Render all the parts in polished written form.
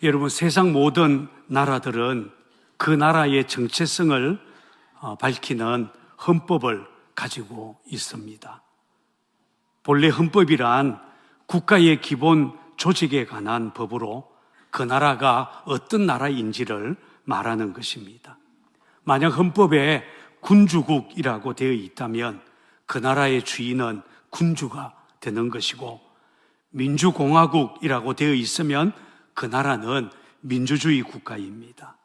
여러분, 세상 모든 나라들은 그 나라의 정체성을 밝히는 헌법을 가지고 있습니다. 본래 헌법이란 국가의 기본 조직에 관한 법으로 그 나라가 어떤 나라인지를 말하는 것입니다. 만약 헌법에 군주국이라고 되어 있다면 그 나라의 주인은 군주가 되는 것이고, 민주공화국이라고 되어 있으면 그 나라는 민주주의 국가입니다.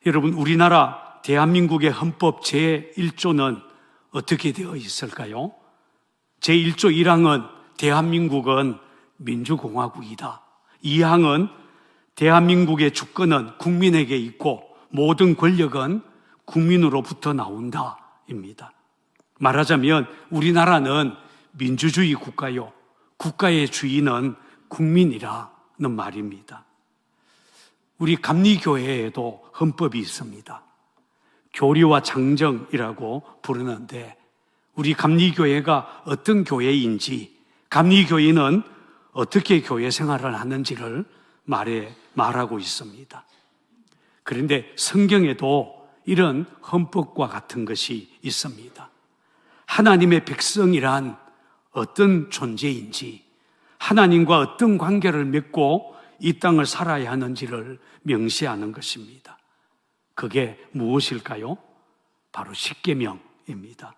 여러분, 우리나라 대한민국의 헌법 제1조는 어떻게 되어 있을까요? 제1조 1항은 대한민국은 민주공화국이다. 2항은 대한민국의 주권은 국민에게 있고 모든 권력은 국민으로부터 나온다입니다. 말하자면 우리나라는 민주주의 국가요, 국가의 주인은 국민이라는 말입니다. 우리 감리교회에도 헌법이 있습니다. 교리와 장정이라고 부르는데, 우리 감리교회가 어떤 교회인지, 감리교인은 어떻게 교회 생활을 하는지를 말하고 있습니다. 그런데 성경에도 이런 헌법과 같은 것이 있습니다. 하나님의 백성이란 어떤 존재인지, 하나님과 어떤 관계를 맺고 이 땅을 살아야 하는지를 명시하는 것입니다. 그게 무엇일까요? 바로 십계명입니다.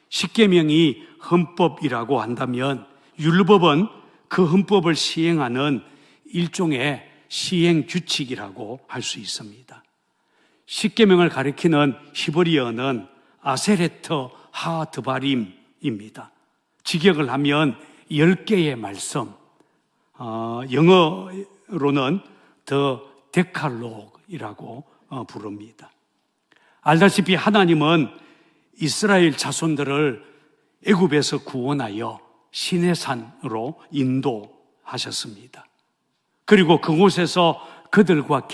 십계명이 헌법이라고 한다면 율법은 그 헌법을 시행하는 일종의 시행 규칙이라고 할 수 있습니다. 십계명을 가리키는 히브리어는 아세레트 하드바림입니다. 직역을 하면 10개의 말씀, 영어로는 The Decalogue이라고 부릅니다. 알다시피 하나님은 이스라엘 자손들을 애굽에서 구원하여 시내산으로 인도하셨습니다. 그리고 그곳에서 그들과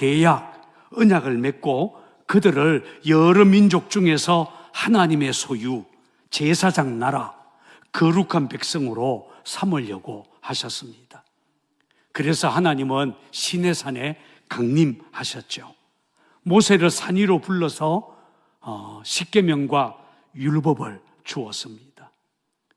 언약을 맺고 그들을 여러 민족 중에서 하나님의 소유, 제사장 나라, 거룩한 백성으로 삼으려고 하셨습니다. 그래서 하나님은 시내산에 강림하셨죠. 모세를 산 위로 불러서 십계명과 율법을 주었습니다.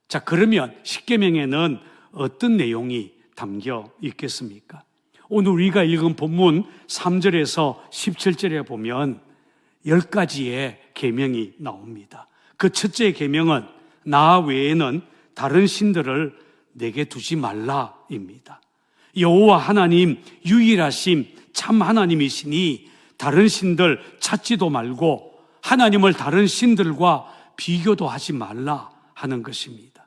자, 그러면 십계명에는 어떤 내용이 담겨 있겠습니까? 오늘 우리가 읽은 본문 3절에서 17절에 보면 10가지의 계명이 나옵니다. 그 첫째 계명은 나 외에는 다른 신들을 내게 두지 말라입니다. 여호와 하나님 유일하심 참 하나님이시니 다른 신들 찾지도 말고 하나님을 다른 신들과 비교도 하지 말라 하는 것입니다.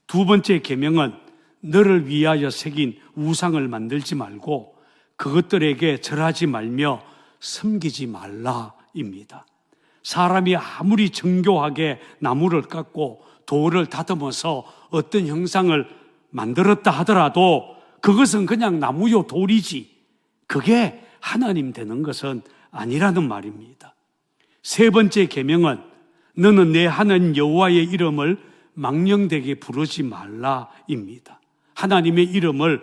두 번째 계명은 너를 위하여 새긴 우상을 만들지 말고 그것들에게 절하지 말며 섬기지 말라입니다. 사람이 아무리 정교하게 나무를 깎고 돌을 다듬어서 어떤 형상을 만들었다 하더라도 그것은 그냥 나무요 돌이지 그게 하나님 되는 것은 아니라는 말입니다. 세 번째 계명은 너는 내 하나님 여호와의 이름을 망령되게 부르지 말라입니다. 하나님의 이름을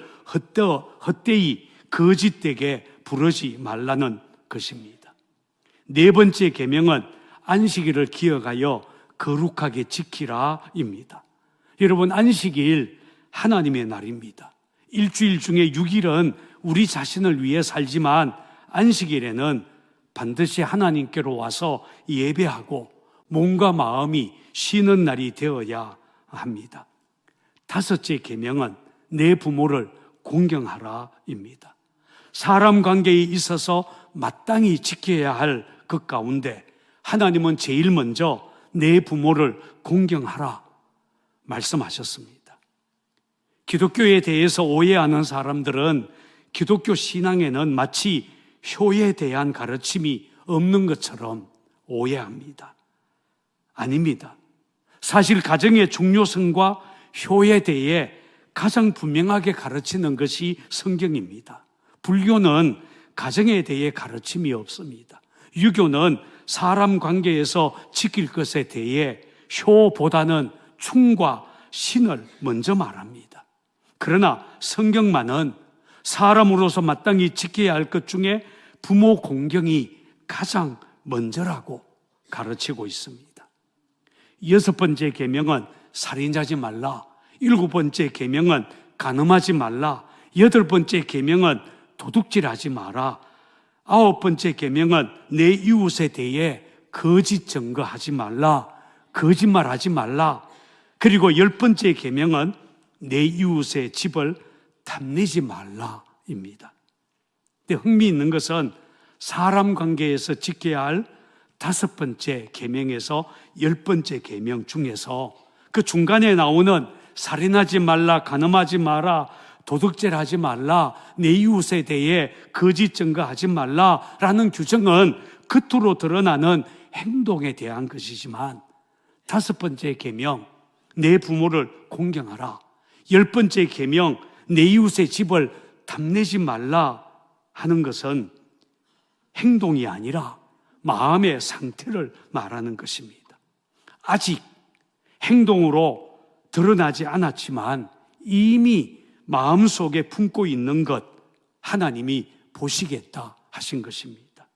헛되이 거짓되게 부르지 말라는 것입니다. 네 번째 계명은 안식일을 기억하여 거룩하게 지키라입니다. 여러분, 안식일 하나님의 날입니다. 일주일 중에 6일은 우리 자신을 위해 살지만 안식일에는 반드시 하나님께로 와서 예배하고 몸과 마음이 쉬는 날이 되어야 합니다. 다섯째 계명은 내 부모를 공경하라입니다. 사람 관계에 있어서 마땅히 지켜야 할 것 가운데 하나님은 제일 먼저 내 부모를 공경하라 말씀하셨습니다. 기독교에 대해서 오해하는 사람들은 기독교 신앙에는 마치 효에 대한 가르침이 없는 것처럼 오해합니다. 아닙니다. 사실 가정의 중요성과 효에 대해 가장 분명하게 가르치는 것이 성경입니다. 불교는 가정에 대해 가르침이 없습니다. 유교는 사람 관계에서 지킬 것에 대해 효보다는 충과 신을 먼저 말합니다. 그러나 성경만은 사람으로서 마땅히 지켜야 할 것 중에 부모 공경이 가장 먼저라고 가르치고 있습니다. 6번째 계명은 살인하지 말라. 7번째 계명은 간음하지 말라. 8번째 계명은 도둑질하지 마라. 9번째 계명은 내 이웃에 대해 거짓 증거하지 말라. 거짓말하지 말라. 그리고 10번째 계명은 내 이웃의 집을 탐내지 말라입니다. 근데 흥미있는 것은 사람 관계에서 지켜야 할 5번째 계명에서 10번째 계명 중에서 그 중간에 나오는 살인하지 말라, 간음하지 마라, 도둑질하지 말라, 내 이웃에 대해 거짓 증거하지 말라라는 규정은 겉으로 드러나는 행동에 대한 것이지만 5번째 계명, 내 부모를 공경하라. 10번째 계명, 내 이웃의 집을 탐내지 말라 하는 것은 행동이 아니라 마음의 상태를 말하는 것입니다. 아직 행동으로 드러나지 않았지만 이미 마음속에 품고 있는 것 하나님이 보시겠다 하신 것입니다.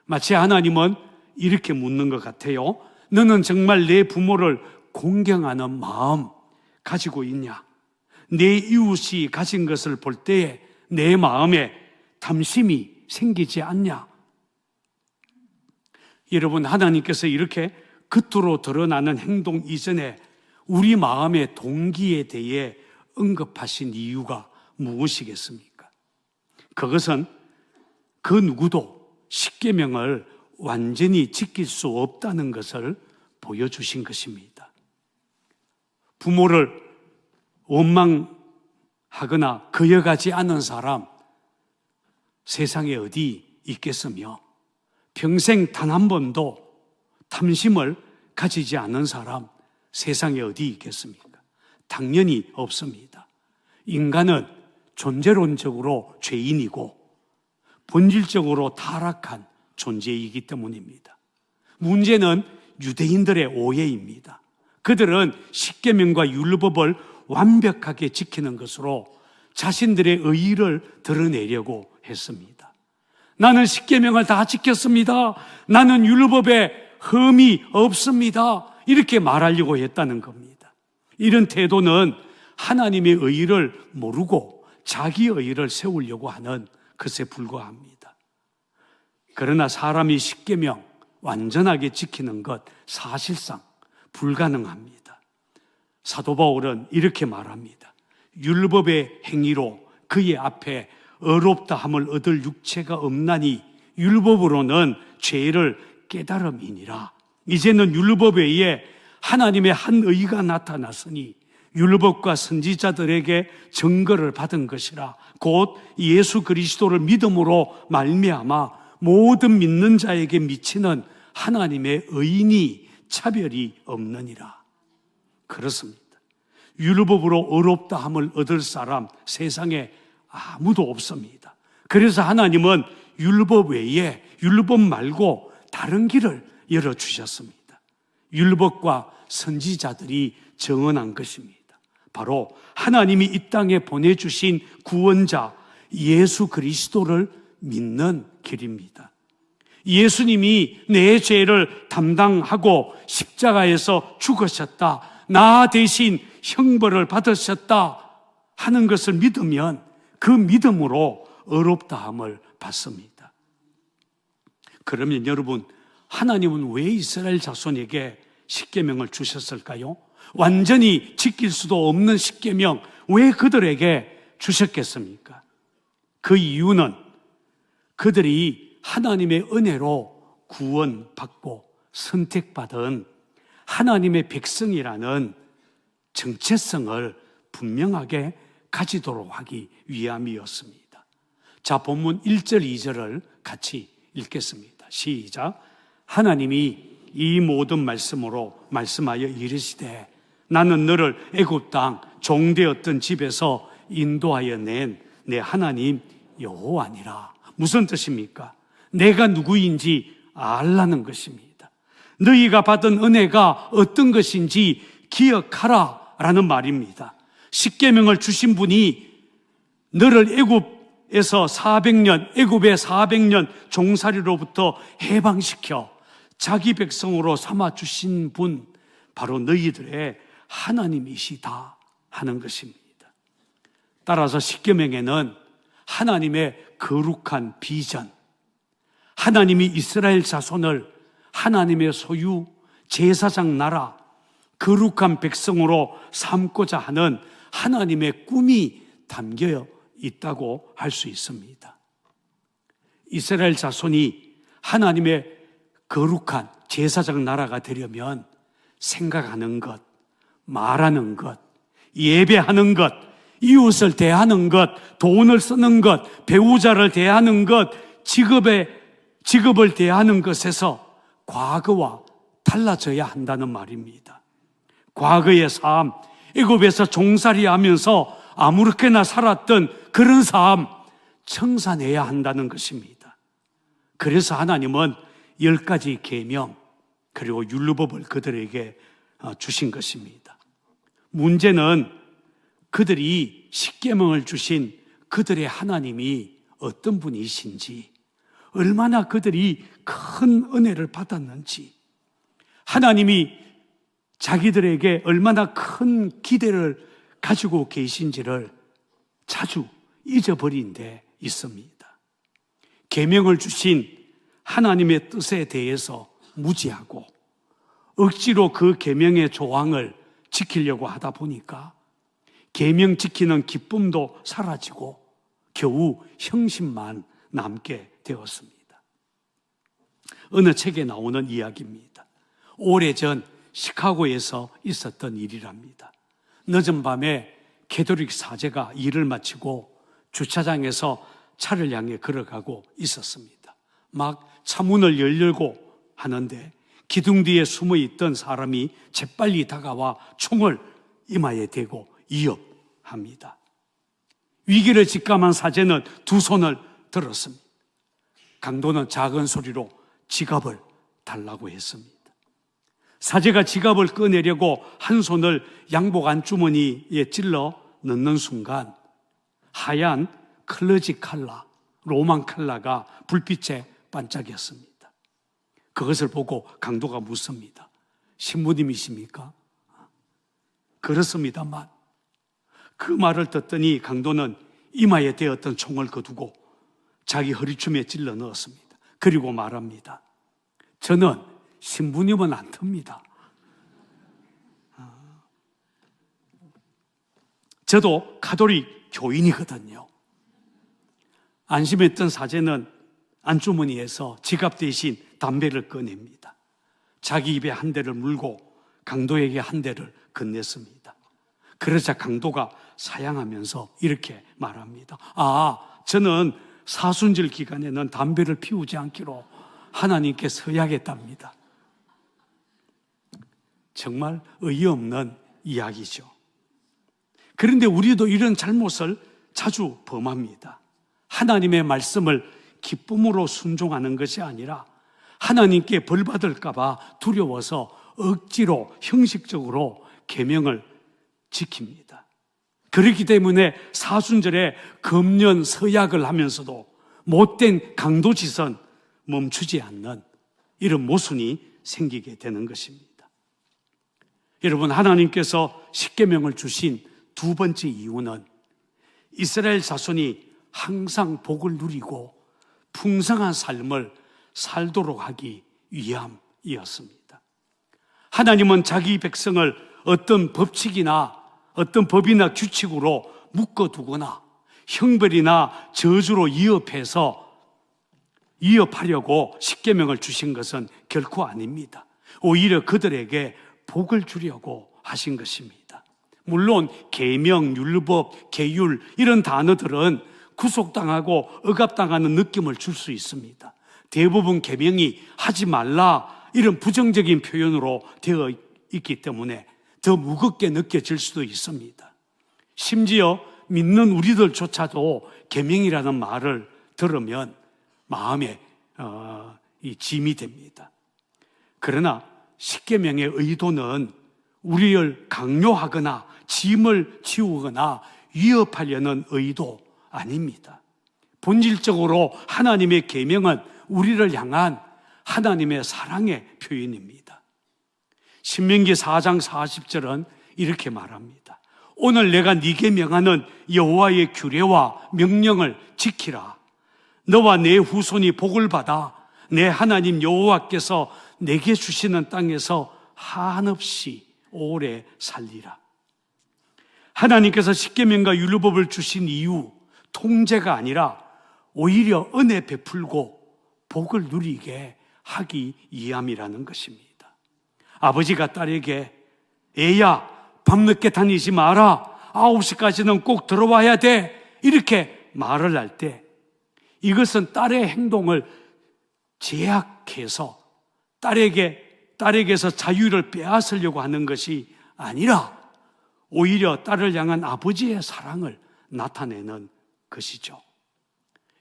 마치 하나님은 이렇게 묻는 것 같아요. 너는 정말 내 부모를 공경하는 마음 가지고 있냐? 내 이웃이 가진 것을 볼 때에 내 마음에 탐심이 생기지 않냐? 여러분, 하나님께서 이렇게 겉으로 드러나는 행동 이전에 우리 마음의 동기에 대해 언급하신 이유가 무엇이겠습니까? 그것은 그 누구도 십계명을 완전히 지킬 수 없다는 것을 보여주신 것입니다. 부모를 원망하거나 거역하지 않은 사람 세상에 어디 있겠으며 평생 단 한 번도 탐심을 가지지 않은 사람 세상에 어디 있겠습니까? 당연히 없습니다. 인간은 존재론적으로 죄인이고 본질적으로 타락한 존재이기 때문입니다. 문제는 유대인들의 오해입니다. 그들은 십계명과 율법을 완벽하게 지키는 것으로 자신들의 의의를 드러내려고 했습니다. 나는 십계명을 다 지켰습니다. 나는 율법에 흠이 없습니다. 이렇게 말하려고 했다는 겁니다. 이런 태도는 하나님의 의의를 모르고 자기 의의를 세우려고 하는 것에 불과합니다. 그러나 사람이 십계명 완전하게 지키는 것 사실상 불가능합니다. 사도 바울은 이렇게 말합니다. 율법의 행위로 그의 앞에 의롭다함을 얻을 육체가 없나니 율법으로는 죄를 깨달음이니라. 이제는 율법 외에 하나님의 한 의가 나타났으니 율법과 선지자들에게 증거를 받은 것이라. 곧 예수 그리스도를 믿음으로 말미암아 모든 믿는 자에게 미치는 하나님의 의인이 차별이 없느니라. 그렇습니다. 율법으로 의롭다함을 얻을 사람 세상에 아무도 없습니다. 그래서 하나님은 율법 외에 율법 말고 다른 길을 열어주셨습니다. 율법과 선지자들이 정언한 것입니다. 바로 하나님이 이 땅에 보내주신 구원자 예수 그리스도를 믿는 길입니다. 예수님이 내 죄를 담당하고 십자가에서 죽으셨다, 나 대신 형벌을 받으셨다 하는 것을 믿으면 그 믿음으로 의롭다함을 받습니다. 그러면 여러분, 하나님은 왜 이스라엘 자손에게 십계명을 주셨을까요? 완전히 지킬 수도 없는 십계명 왜 그들에게 주셨겠습니까? 그 이유는 그들이 하나님의 은혜로 구원받고 선택받은 하나님의 백성이라는 정체성을 분명하게 가지도록 하기 위함이었습니다. 자, 본문 1절, 2절을 같이 읽겠습니다. 시작. 하나님이 이 모든 말씀으로 말씀하여 이르시되 나는 너를 애굽 땅 종되었던 집에서 인도하여 낸 내 하나님 여호와니라. 무슨 뜻입니까? 내가 누구인지 알라는 것입니다. 너희가 받은 은혜가 어떤 것인지 기억하라 라는 말입니다. 십계명을 주신 분이 너를 애굽 애굽에서 400년, 애굽의 400년 종살이로부터 해방시켜 자기 백성으로 삼아 주신 분, 바로 너희들의 하나님이시다 하는 것입니다. 따라서 십계명에는 하나님의 거룩한 비전, 하나님이 이스라엘 자손을 하나님의 소유, 제사장 나라, 거룩한 백성으로 삼고자 하는 하나님의 꿈이 담겨 있다고 할 수 있습니다. 이스라엘 자손이 하나님의 거룩한 제사장 나라가 되려면 생각하는 것, 말하는 것, 예배하는 것, 이웃을 대하는 것, 돈을 쓰는 것, 배우자를 대하는 것, 직업을 대하는 것에서 과거와 달라져야 한다는 말입니다. 과거의 삶, 애굽에서 종살이하면서 아무렇게나 살았던 그런 삶 청산해야 한다는 것입니다. 그래서 하나님은 10가지 계명 그리고 율법을 그들에게 주신 것입니다. 문제는 그들이 십계명을 주신 그들의 하나님이 어떤 분이신지, 얼마나 그들이 큰 은혜를 받았는지, 하나님이 자기들에게 얼마나 큰 기대를 가지고 계신지를 자주 잊어버린 데 있습니다. 계명을 주신 하나님의 뜻에 대해서 무지하고 억지로 그 계명의 조항을 지키려고 하다 보니까 계명 지키는 기쁨도 사라지고 겨우 형식만 남게 되었습니다. 어느 책에 나오는 이야기입니다. 오래전 시카고에서 있었던 일이랍니다. 늦은 밤에 캐톨릭 사제가 일을 마치고 주차장에서 차를 향해 걸어가고 있었습니다. 막 차문을 열려고 하는데 기둥 뒤에 숨어있던 사람이 재빨리 다가와 총을 이마에 대고 위협합니다. 위기를 직감한 사제는 두 손을 들었습니다. 강도는 작은 소리로 지갑을 달라고 했습니다. 사제가 지갑을 꺼내려고 한 손을 양복 안주머니에 찔러 넣는 순간 하얀 클러지 칼라, 로만 칼라가 불빛에 반짝였습니다. 그것을 보고 강도가 묻습니다. 신부님이십니까? 그렇습니다만, 그 말을 듣더니 강도는 이마에 대었던 총을 거두고 자기 허리춤에 찔러 넣었습니다. 그리고 말합니다. 저는 신부님은 안 틉니다. 저도 가톨릭 교인이거든요. 안심했던 사제는 안주머니에서 지갑 대신 담배를 꺼냅니다. 자기 입에 한 대를 물고 강도에게 한 대를 건넸습니다. 그러자 강도가 사양하면서 이렇게 말합니다. 저는 사순절 기간에는 담배를 피우지 않기로 하나님께 서야겠답니다. 정말 어이없는 이야기죠. 그런데 우리도 이런 잘못을 자주 범합니다. 하나님의 말씀을 기쁨으로 순종하는 것이 아니라 하나님께 벌 받을까 봐 두려워서 억지로 형식적으로 계명을 지킵니다. 그렇기 때문에 사순절에 금년 서약을 하면서도 못된 강도짓은 멈추지 않는 이런 모순이 생기게 되는 것입니다. 여러분, 하나님께서 십계명을 주신 두 번째 이유는 이스라엘 자손이 항상 복을 누리고 풍성한 삶을 살도록 하기 위함이었습니다. 하나님은 자기 백성을 어떤 법칙이나 어떤 법이나 규칙으로 묶어두거나 형벌이나 저주로 위협하려고 십계명을 주신 것은 결코 아닙니다. 오히려 그들에게 복을 주려고 하신 것입니다. 물론 계명, 율법, 계율 이런 단어들은 구속당하고 억압당하는 느낌을 줄 수 있습니다. 대부분 계명이 하지 말라 이런 부정적인 표현으로 되어 있기 때문에 더 무겁게 느껴질 수도 있습니다. 심지어 믿는 우리들조차도 계명이라는 말을 들으면 마음에 짐이 됩니다. 그러나 십계명의 의도는 우리를 강요하거나 짐을 치우거나 위협하려는 의도 아닙니다. 본질적으로 하나님의 계명은 우리를 향한 하나님의 사랑의 표현입니다. 신명기 4장 40절은 이렇게 말합니다. 오늘 내가 네게 명하는 여호와의 규례와 명령을 지키라. 너와 내 후손이 복을 받아 내 하나님 여호와께서 내게 주시는 땅에서 한없이 오래 살리라. 하나님께서 십계명과 율법을 주신 이유, 통제가 아니라 오히려 은혜 베풀고 복을 누리게 하기 위함이라는 것입니다. 아버지가 딸에게 애야 밤늦게 다니지 마라, 9시까지는 꼭 들어와야 돼, 이렇게 말을 할 때 이것은 딸의 행동을 제약해서 딸에게서 자유를 빼앗으려고 하는 것이 아니라 오히려 딸을 향한 아버지의 사랑을 나타내는 것이죠.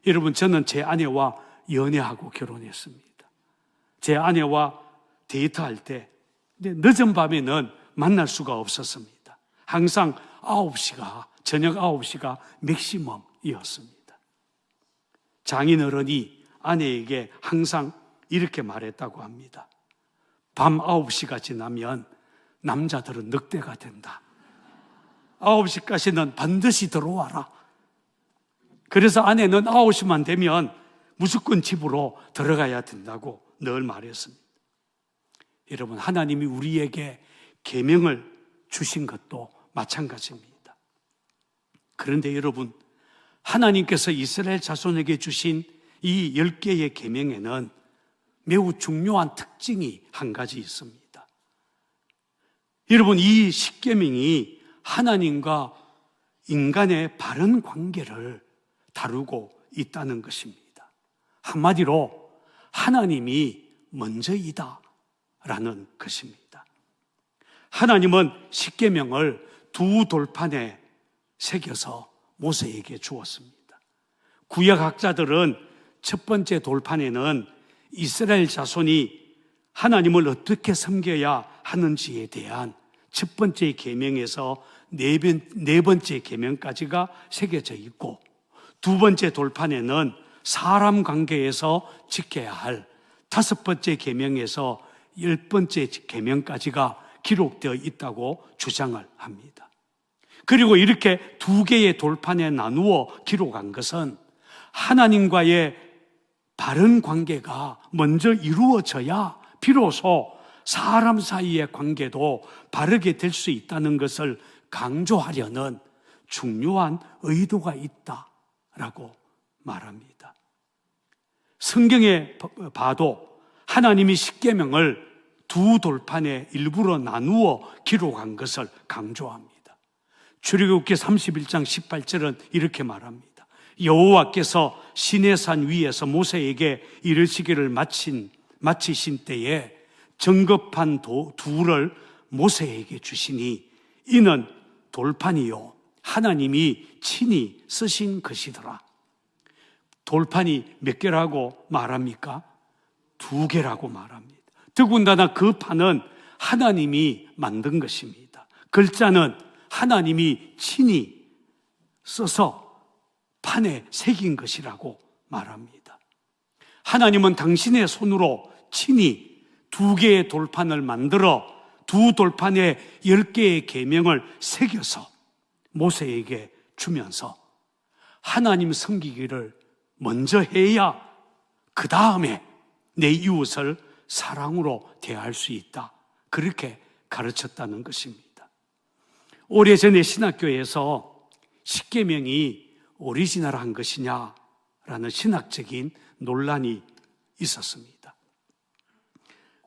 여러분, 저는 제 아내와 연애하고 결혼했습니다. 제 아내와 데이트할 때 늦은 밤에는 만날 수가 없었습니다. 항상 저녁 9시가 맥시멈이었습니다. 장인어른이 아내에게 항상 이렇게 말했다고 합니다. 밤 9시가 지나면 남자들은 늑대가 된다. 9시까지는 반드시 들어와라. 그래서 아내는 9시만 되면 무조건 집으로 들어가야 된다고 늘 말했습니다. 여러분, 하나님이 우리에게 계명을 주신 것도 마찬가지입니다. 그런데 여러분, 하나님께서 이스라엘 자손에게 주신 이 10개의 계명에는 매우 중요한 특징이 한 가지 있습니다. 여러분, 이 10계명이 하나님과 인간의 바른 관계를 다루고 있다는 것입니다. 한마디로 하나님이 먼저이다 라는 것입니다. 하나님은 10계명을 두 돌판에 새겨서 모세에게 주었습니다. 구약학자들은 첫 번째 돌판에는 이스라엘 자손이 하나님을 어떻게 섬겨야 하는지에 대한 첫 번째 계명에서 네 번째 계명까지가 새겨져 있고, 두 번째 돌판에는 사람 관계에서 지켜야 할 다섯 번째 계명에서 10번째 계명까지가 기록되어 있다고 주장을 합니다. 그리고 이렇게 두 개의 돌판에 나누어 기록한 것은 하나님과의 바른 관계가 먼저 이루어져야 비로소 사람 사이의 관계도 바르게 될 수 있다는 것을 강조하려는 중요한 의도가 있다라고 말합니다. 성경에 봐도 하나님이 십계명을 두 돌판에 일부러 나누어 기록한 것을 강조합니다. 출애굽기 31장 18절은 이렇게 말합니다. 여호와께서 시내산 위에서 모세에게 이르시기를 마치신 때에 정급한 둘을 모세에게 주시니 이는 돌판이요 하나님이 친히 쓰신 것이더라. 돌판이 몇 개라고 말합니까? 2개라고 말합니다. 더군다나 그 판은 하나님이 만든 것입니다. 글자는 하나님이 친히 써서 판에 새긴 것이라고 말합니다. 하나님은 당신의 손으로 친히 2개의 돌판을 만들어 두 돌판에 10개의 계명을 새겨서 모세에게 주면서 하나님 섬기기를 먼저 해야 그 다음에 내 이웃을 사랑으로 대할 수 있다, 그렇게 가르쳤다는 것입니다. 오래전에 신학교에서 십계명이 오리지널한 것이냐라는 신학적인 논란이 있었습니다.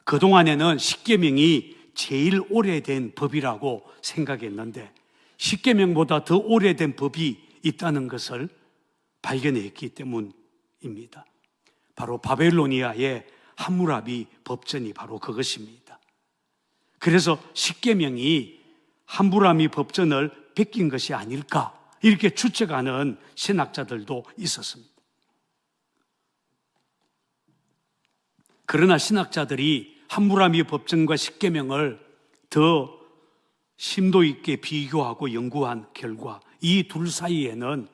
그동안에는 십계명이 제일 오래된 법이라고 생각했는데 십계명보다 더 오래된 법이 있다는 것을 발견했기 때문입니다. 바로 바벨로니아의 함무라비 법전이 바로 그것입니다. 그래서 십계명이 함무라비 법전을 베낀 것이 아닐까 이렇게 추측하는 신학자들도 있었습니다. 그러나 신학자들이 함무라비 법전과 십계명을 더 심도 있게 비교하고 연구한 결과 이 둘 사이에는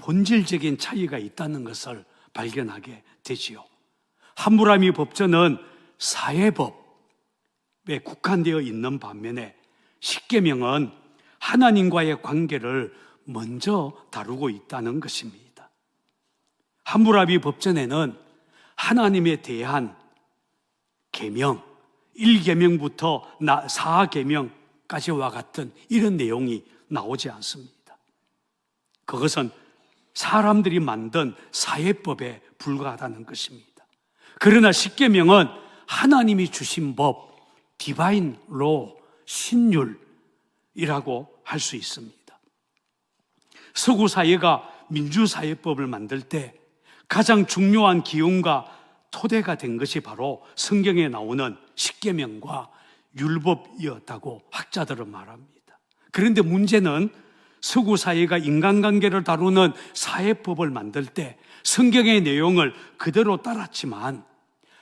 본질적인 차이가 있다는 것을 발견하게 되지요. 함무라비 법전은 사회법에 국한되어 있는 반면에 십계명은 하나님과의 관계를 먼저 다루고 있다는 것입니다. 함무라비 법전에는 하나님에 대한 계명, 1계명부터 4계명까지와 같은 이런 내용이 나오지 않습니다. 그것은 사람들이 만든 사회법에 불과하다는 것입니다. 그러나 십계명은 하나님이 주신 법, 디바인 로, 신율이라고 할 수 있습니다. 서구 사회가 민주사회법을 만들 때 가장 중요한 기원과 토대가 된 것이 바로 성경에 나오는 십계명과 율법이었다고 학자들은 말합니다. 그런데 문제는 서구 사회가 인간관계를 다루는 사회법을 만들 때 성경의 내용을 그대로 따랐지만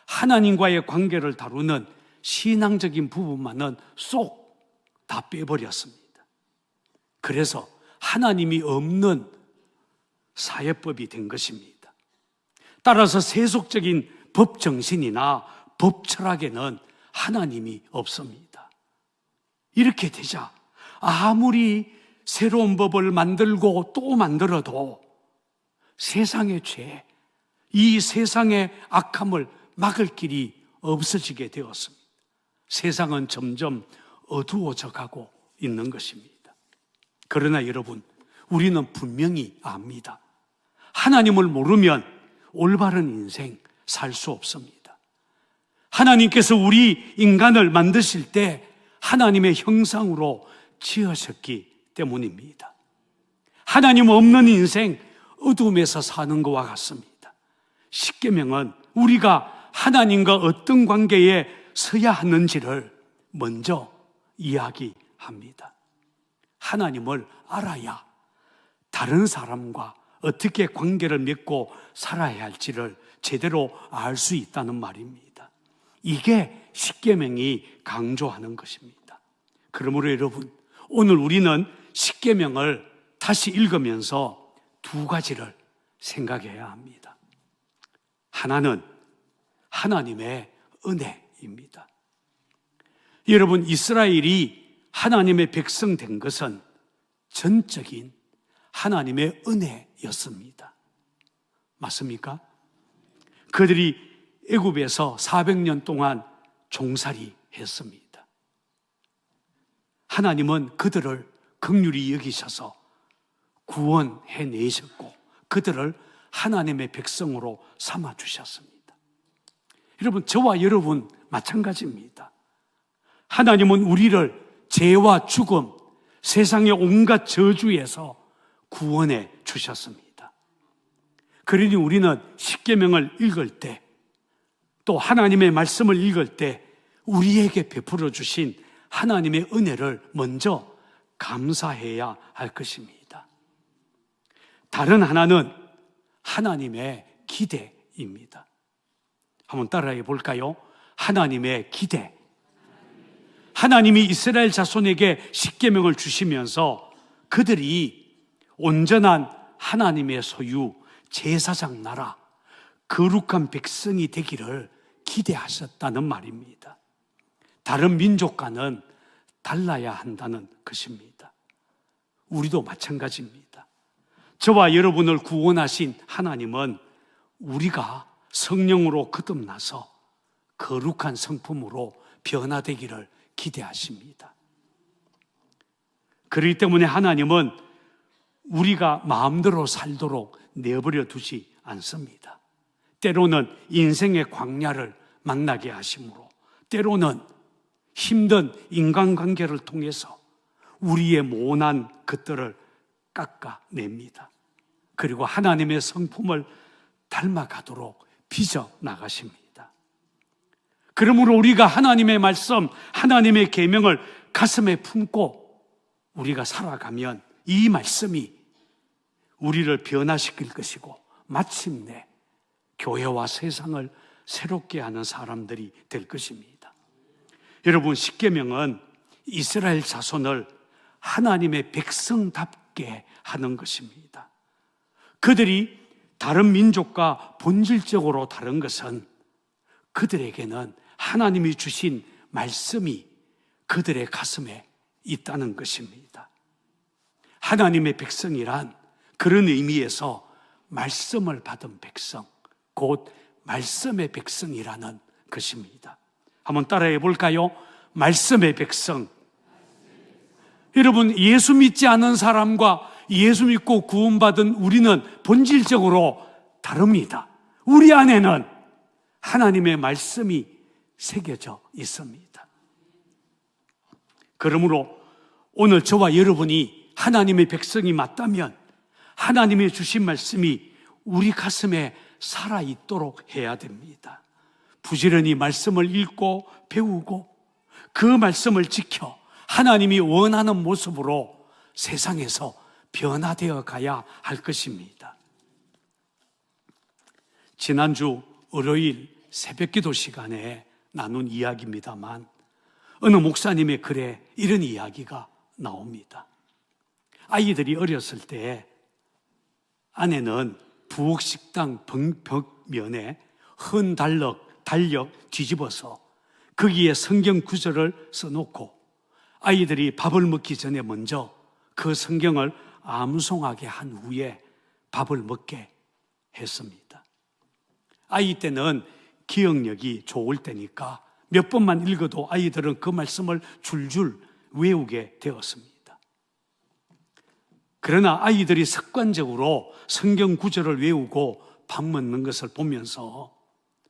하나님과의 관계를 다루는 신앙적인 부분만은 쏙 다 빼버렸습니다. 그래서 하나님이 없는 사회법이 된 것입니다. 따라서 세속적인 법 정신이나 법 철학에는 하나님이 없습니다. 이렇게 되자 아무리 새로운 법을 만들고 또 만들어도 세상의 죄, 이 세상의 악함을 막을 길이 없어지게 되었습니다. 세상은 점점 어두워져 가고 있는 것입니다. 그러나 여러분, 우리는 분명히 압니다. 하나님을 모르면 올바른 인생 살 수 없습니다. 하나님께서 우리 인간을 만드실 때 하나님의 형상으로 지으셨기 때문입니다. 하나님 없는 인생, 어둠에서 사는 것과 같습니다. 십계명은 우리가 하나님과 어떤 관계에 서야 하는지를 먼저 이야기합니다. 하나님을 알아야 다른 사람과 어떻게 관계를 맺고 살아야 할지를 제대로 알 수 있다는 말입니다. 이게 십계명이 강조하는 것입니다. 그러므로 여러분, 오늘 우리는 십계명을 다시 읽으면서 두 가지를 생각해야 합니다. 하나는 하나님의 은혜입니다. 여러분, 이스라엘이 하나님의 백성 된 것은 전적인 하나님의 은혜였습니다. 맞습니까? 그들이 애굽에서 400년 동안 종살이 했습니다. 하나님은 그들을 긍휼히 여기셔서 구원해 내셨고 그들을 하나님의 백성으로 삼아 주셨습니다. 여러분, 저와 여러분 마찬가지입니다. 하나님은 우리를 죄와 죽음, 세상의 온갖 저주에서 구원해 주셨습니다. 그러니 우리는 십계명을 읽을 때, 또 하나님의 말씀을 읽을 때 우리에게 베풀어 주신 하나님의 은혜를 먼저 감사해야 할 것입니다. 다른 하나는 하나님의 기대입니다. 한번 따라해 볼까요? 하나님의 기대. 하나님이 이스라엘 자손에게 십계명을 주시면서 그들이 온전한 하나님의 소유, 제사장 나라, 거룩한 백성이 되기를 기대하셨다는 말입니다. 다른 민족과는 달라야 한다는 것입니다. 우리도 마찬가지입니다. 저와 여러분을 구원하신 하나님은 우리가 성령으로 거듭나서 거룩한 성품으로 변화되기를 기대하십니다. 그렇기 때문에 하나님은 우리가 마음대로 살도록 내버려 두지 않습니다. 때로는 인생의 광야를 만나게 하심으로, 때로는 힘든 인간관계를 통해서 우리의 모난 것들을 깎아냅니다. 그리고 하나님의 성품을 닮아가도록 빚어나가십니다. 그러므로 우리가 하나님의 말씀, 하나님의 계명을 가슴에 품고 우리가 살아가면 이 말씀이 우리를 변화시킬 것이고 마침내 교회와 세상을 새롭게 하는 사람들이 될 것입니다. 여러분, 십계명은 이스라엘 자손을 하나님의 백성답게 하는 것입니다. 그들이 다른 민족과 본질적으로 다른 것은 그들에게는 하나님이 주신 말씀이 그들의 가슴에 있다는 것입니다. 하나님의 백성이란 그런 의미에서 말씀을 받은 백성, 곧 말씀의 백성이라는 것입니다. 한번 따라해 볼까요? 말씀의 백성. 여러분, 예수 믿지 않은 사람과 예수 믿고 구원받은 우리는 본질적으로 다릅니다. 우리 안에는 하나님의 말씀이 새겨져 있습니다. 그러므로 오늘 저와 여러분이 하나님의 백성이 맞다면 하나님의 주신 말씀이 우리 가슴에 살아있도록 해야 됩니다. 부지런히 말씀을 읽고 배우고 그 말씀을 지켜 하나님이 원하는 모습으로 세상에서 변화되어 가야 할 것입니다. 지난주 월요일 새벽기도 시간에 나눈 이야기입니다만 어느 목사님의 글에 이런 이야기가 나옵니다. 아이들이 어렸을 때 아내는 부엌식당 벽면에 헌 달력 뒤집어서 거기에 성경 구절을 써놓고 아이들이 밥을 먹기 전에 먼저 그 성경을 암송하게 한 후에 밥을 먹게 했습니다. 아이 때는 기억력이 좋을 때니까 몇 번만 읽어도 아이들은 그 말씀을 줄줄 외우게 되었습니다. 그러나 아이들이 습관적으로 성경 구절을 외우고 밥 먹는 것을 보면서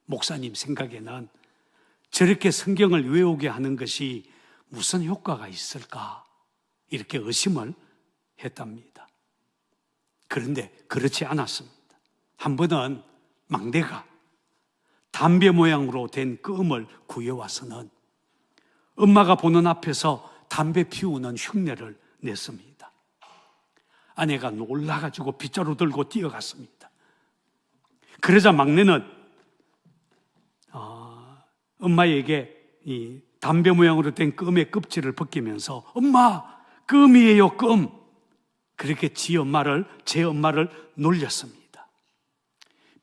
목사님 생각에는 저렇게 성경을 외우게 하는 것이 무슨 효과가 있을까? 이렇게 의심을 했답니다. 그런데 그렇지 않았습니다. 한 번은 막내가 담배 모양으로 된 껌을 구해와서는 엄마가 보는 앞에서 담배 피우는 흉내를 냈습니다. 아내가 놀라가지고 빗자루 들고 뛰어갔습니다. 그러자 막내는 엄마에게 이 담배 모양으로 된 껌의 껍질을 벗기면서 엄마, 껌이에요, 껌. 그렇게 제 엄마를 놀렸습니다.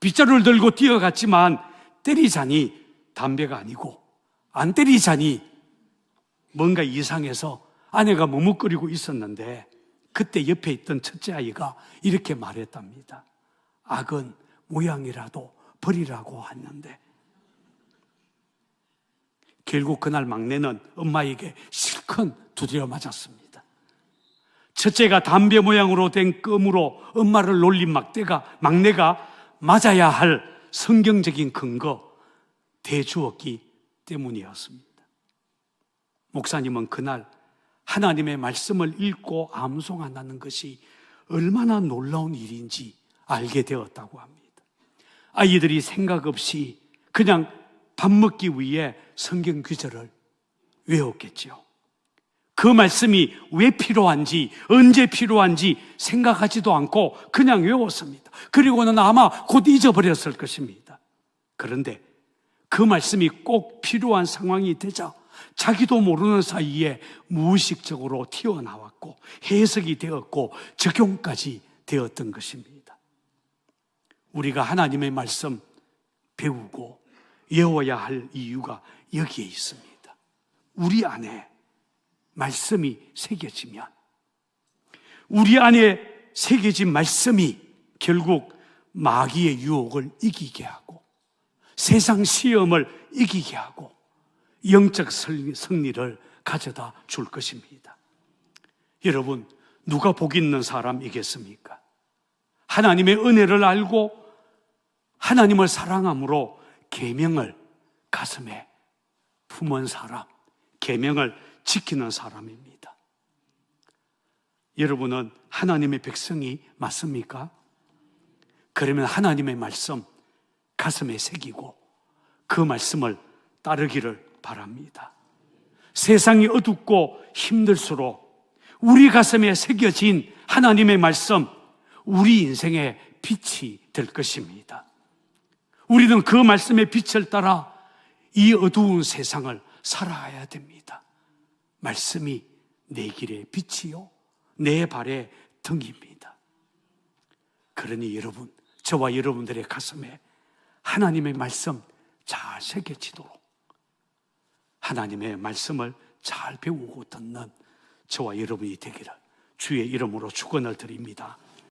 빗자루를 들고 뛰어갔지만 때리자니 담배가 아니고 안 때리자니 뭔가 이상해서 아내가 머뭇거리고 있었는데 그때 옆에 있던 첫째 아이가 이렇게 말했답니다. 악은 모양이라도 버리라고 하는데. 결국 그날 막내는 엄마에게 실컷 두드려 맞았습니다. 첫째가 담배 모양으로 된 껌으로 엄마를 놀린 막내가 맞아야 할 성경적인 근거 대주었기 때문이었습니다. 목사님은 그날 하나님의 말씀을 읽고 암송한다는 것이 얼마나 놀라운 일인지 알게 되었다고 합니다. 아이들이 생각 없이 그냥 밥 먹기 위해 성경 구절을 외웠겠죠. 그 말씀이 왜 필요한지, 언제 필요한지 생각하지도 않고 그냥 외웠습니다. 그리고는 아마 곧 잊어버렸을 것입니다. 그런데 그 말씀이 꼭 필요한 상황이 되자 자기도 모르는 사이에 무의식적으로 튀어나왔고 해석이 되었고 적용까지 되었던 것입니다. 우리가 하나님의 말씀 배우고 외워야 할 이유가 여기에 있습니다. 우리 안에 말씀이 새겨지면 우리 안에 새겨진 말씀이 결국 마귀의 유혹을 이기게 하고 세상 시험을 이기게 하고 영적 승리를 가져다 줄 것입니다. 여러분, 누가 복 있는 사람이겠습니까? 하나님의 은혜를 알고 하나님을 사랑함으로 계명을 가슴에 품은 사람, 계명을 지키는 사람입니다. 여러분은 하나님의 백성이 맞습니까? 그러면 하나님의 말씀 가슴에 새기고 그 말씀을 따르기를 바랍니다. 세상이 어둡고 힘들수록 우리 가슴에 새겨진 하나님의 말씀, 우리 인생의 빛이 될 것입니다. 우리는 그 말씀의 빛을 따라 이 어두운 세상을 살아가야 됩니다. 말씀이 내 길의 빛이요 내 발의 등입니다. 그러니 여러분, 저와 여러분들의 가슴에 하나님의 말씀 잘 새겨지도록 하나님의 말씀을 잘 배우고 듣는 저와 여러분이 되기를 주의 이름으로 축원을 드립니다.